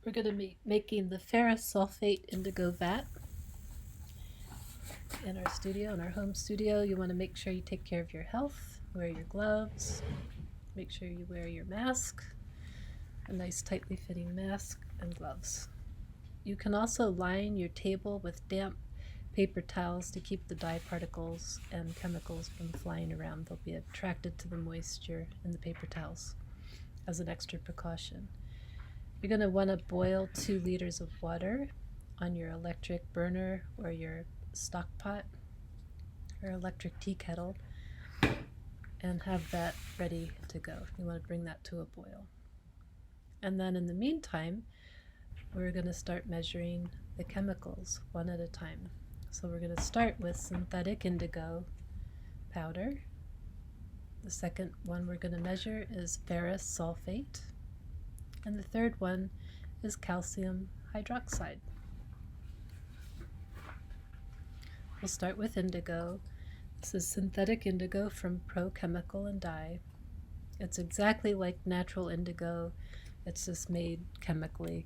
We're going to be making the ferrous sulfate indigo vat in our studio, in our home studio. You want to make sure you take care of your health, wear your gloves, make sure you wear your mask, a nice tightly fitting mask and gloves. You can also line your table with damp paper towels to keep the dye particles and chemicals from flying around. They'll be attracted to the moisture in the paper towels as an extra precaution. You're going to want to boil 2 liters of water on your electric burner or your stock pot or electric tea kettle and have that ready to go. You want to bring that to a boil. And then in the meantime, we're going to start measuring the chemicals one at a time. So we're going to start with synthetic indigo powder. The second one we're going to measure is ferrous sulfate. And the third one is calcium hydroxide. We'll start with indigo. This is synthetic indigo from Pro Chemical and Dye. It's exactly like natural indigo. It's just made chemically.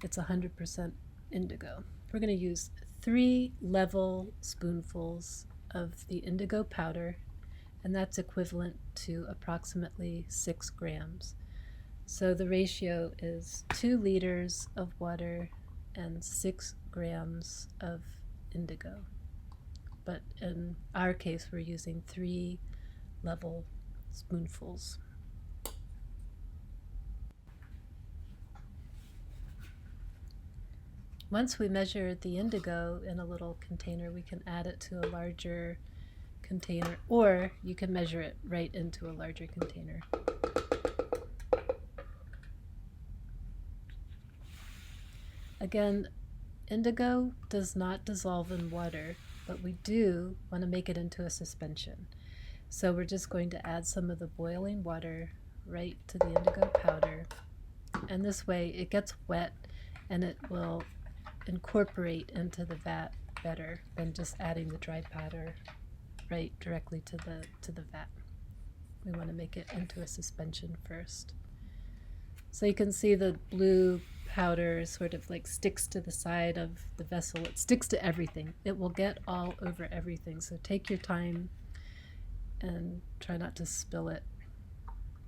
It's 100% indigo. We're going to use 3 level spoonfuls of the indigo powder, and that's equivalent to approximately 6 grams. So the ratio is 2 liters of water and 6 grams of indigo. But in our case, we're using 3 level spoonfuls. Once we measure the indigo in a little container, we can add it to a larger container, or you can measure it right into a larger container. Again, indigo does not dissolve in water, but we do want to make it into a suspension. So we're just going to add some of the boiling water right to the indigo powder, and this way it gets wet and it will incorporate into the vat better than just adding the dry powder right directly to the vat. We want to make it into a suspension first. So you can see the blue powder sort of like sticks to the side of the vessel. It sticks to everything. It will get all over everything. So take your time and try not to spill it.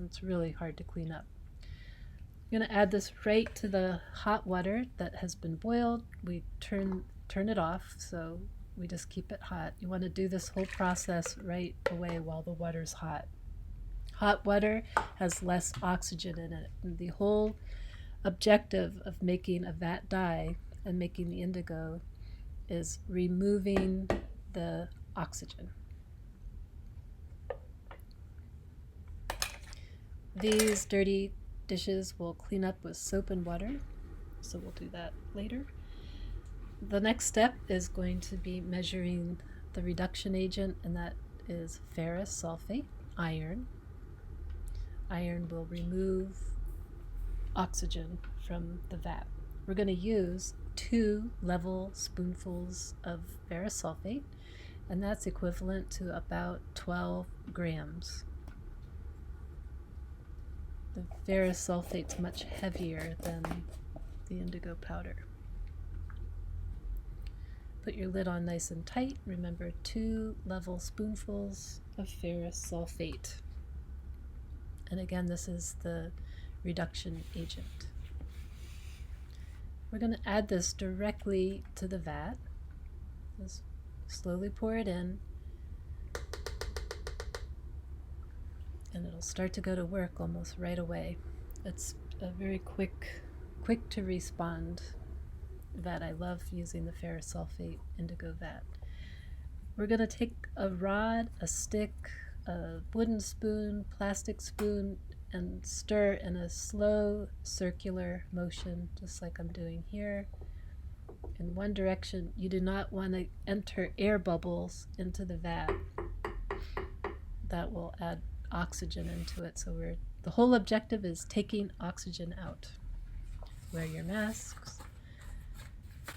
It's really hard to clean up. I'm going to add this right to the hot water that has been boiled. We turn it off, so we just keep it hot. You want to do this whole process right away while the water's hot. Hot water has less oxygen in it. And the whole objective of making a vat dye and making the indigo is removing the oxygen. These dirty dishes will clean up with soap and water, so we'll do that later. The next step is going to be measuring the reduction agent, and that is ferrous sulfate, iron. Iron will remove oxygen from the vat. We're going to use 2 level spoonfuls of ferrous sulfate, and that's equivalent to about 12 grams. The ferrous sulfate's much heavier than the indigo powder. Put your lid on nice and tight. Remember, 2 level spoonfuls of ferrous sulfate. And again, this is the reduction agent. We're going to add this directly to the vat. Just slowly pour it in, and it'll start to go to work almost right away. It's a very quick to respond vat. I love using the ferrous sulfate indigo vat. We're going to take a rod, a stick, a wooden spoon, plastic spoon, and stir in a slow circular motion, just like I'm doing here. In one direction. You do not want to enter air bubbles into the vat. That will add oxygen into it. So the whole objective is taking oxygen out. Wear your masks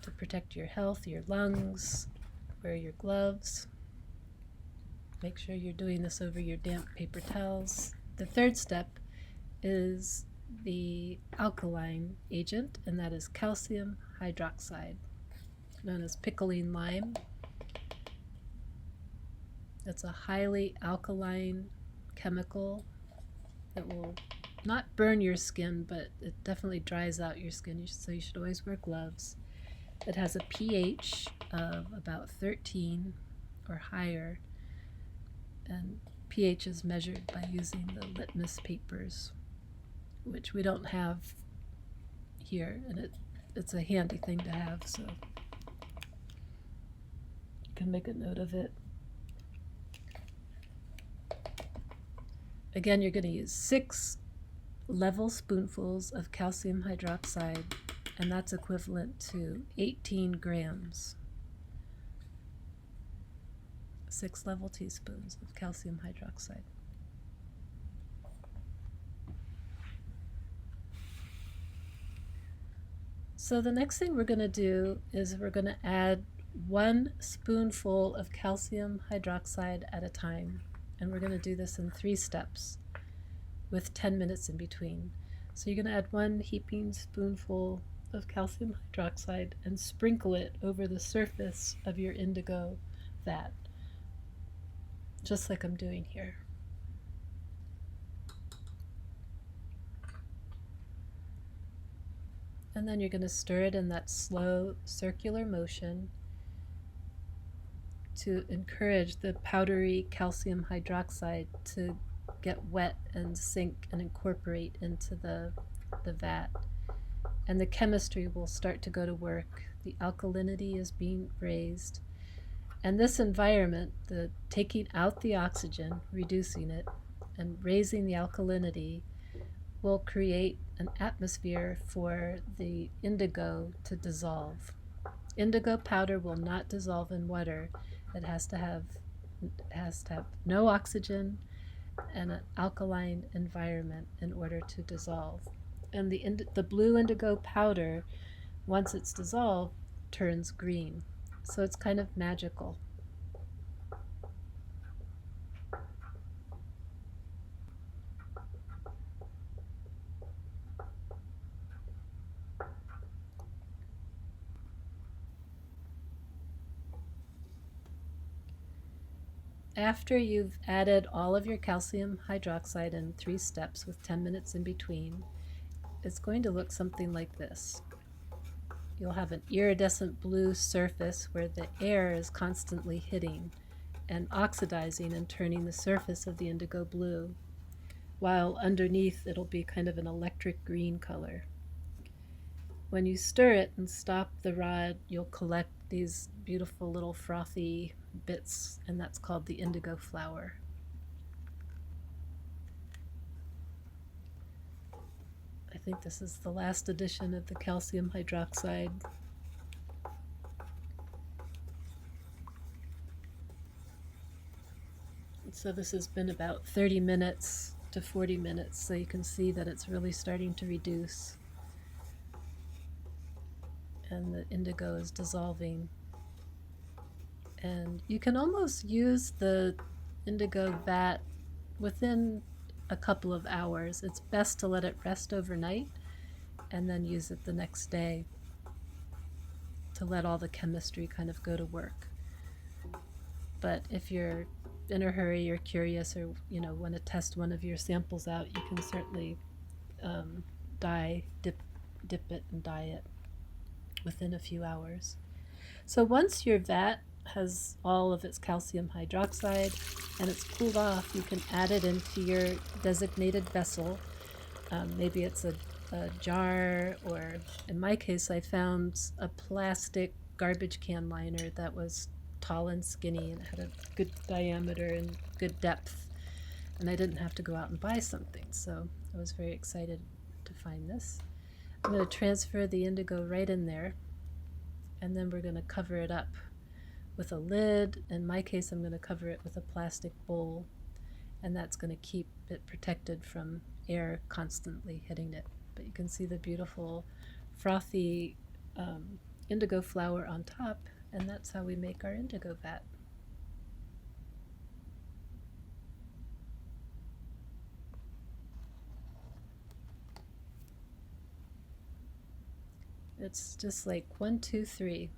to protect your health, your lungs. Wear your gloves. Make sure you're doing this over your damp paper towels. The third step is the alkaline agent, and that is calcium hydroxide, known as picoline lime. It's a highly alkaline chemical that will not burn your skin, but it definitely dries out your skin, so you should always wear gloves. It has a pH of about 13 or higher, and pH is measured by using the litmus papers, which we don't have here, and it's a handy thing to have, so you can make a note of it. Again, you're going to use 6 level spoonfuls of calcium hydroxide, and that's equivalent to 18 grams. 6 level teaspoons of calcium hydroxide. So the next thing we're going to do is we're going to add 1 spoonful of calcium hydroxide at a time. And we're going to do this in 3 steps with 10 minutes in between. So you're going to add 1 heaping spoonful of calcium hydroxide and sprinkle it over the surface of your indigo vat, just like I'm doing here. And then you're going to stir it in that slow circular motion to encourage the powdery calcium hydroxide to get wet and sink and incorporate into the vat. And the chemistry will start to go to work. The alkalinity is being raised. And this environment, the taking out the oxygen, reducing it, and raising the alkalinity, will create an atmosphere for the indigo to dissolve. Indigo powder will not dissolve in water. It has to have no oxygen and an alkaline environment in order to dissolve. And the blue indigo powder, once it's dissolved, turns green. So it's kind of magical. After you've added all of your calcium hydroxide in 3 steps with 10 minutes in between, it's going to look something like this. You'll have an iridescent blue surface where the air is constantly hitting and oxidizing and turning the surface of the indigo blue, while underneath it'll be kind of an electric green color. When you stir it and stop the rod, you'll collect these beautiful little frothy bits, and that's called the indigo flower. I think this is the last edition of the calcium hydroxide. So this has been about 30 minutes to 40 minutes, so you can see that it's really starting to reduce. And the indigo is dissolving. And you can almost use the indigo vat within a couple of hours. It's best to let it rest overnight and then use it the next day to let all the chemistry kind of go to work. But if you're in a hurry or curious, or want to test one of your samples out, you can certainly dip it and dye it within a few hours. So once your vat has all of its calcium hydroxide and it's cooled off, you can add it into your designated vessel. Maybe it's a jar, or in my case I found a plastic garbage can liner that was tall and skinny and had a good diameter and good depth, and I didn't have to go out and buy something, so I was very excited to find this. I'm going to transfer the indigo right in there, and then we're going to cover it up with a lid. In my case, I'm going to cover it with a plastic bowl, and that's going to keep it protected from air constantly hitting it. But you can see the beautiful frothy indigo flower on top, and that's how we make our indigo vat. It's just like 1, 2, 3.